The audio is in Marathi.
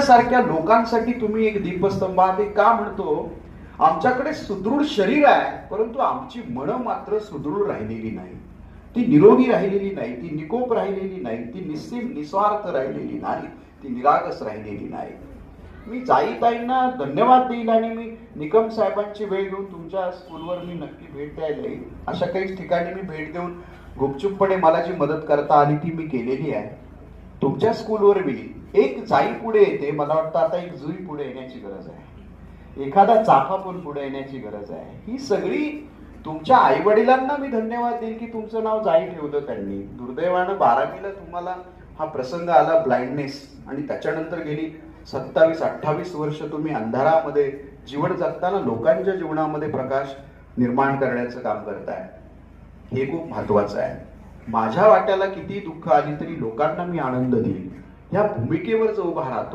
सारख्या लोकांसाठी तुम्ही एक दीपस्तंभ आहात. ते का म्हणतो? आमच्याकडे सुदृढ शरीर आहे, परंतु आमची मनं मात्र सुदृढ राहिलेली नाही. ती निरोगी राहिलेली नाही, ती निकोप राहिलेली नाही, ती निस्सीम निस्वार्थ राहिलेली नाही, ती निरागस राहिलेली नाही. मी जाईताईंना धन्यवाद देईल आणि मी निकम साहेबांची वेळ घेऊन तुमच्या स्कूलवर मी नक्की भेट द्यायला येईल. अशा काही ठिकाणी मी भेट देऊन गुपचूपपणे मला जी मदत करता आली ती मी केलेली आहे. तुमच्या स्कूलवर मी एक जाई पुढे येते, मला वाटतं आता एक जुई पुढे येण्याची गरज आहे, एखादा चाफा पण पुढे येण्याची गरज आहे. ही सगळी तुमच्या आई वडिलांना मी धन्यवाद देईल की तुमचं नाव जाई ठेवलं त्यांनी. दुर्दैवानं 12वीला तुम्हाला हा प्रसंग आला, ब्लाइंडनेस, आणि त्याच्यानंतर गेली 27-28 वर्ष तुम्ही अंधारामध्ये जीवन जगताना लोकांच्या जीवनामध्ये प्रकाश निर्माण करण्याचं काम करताय. हे खूप महत्वाचं आहे. माझ्या वाट्याला किती दुःख आली तरी लोकांना मी आनंद देईल, ह्या भूमिकेवर जो उभा राहतो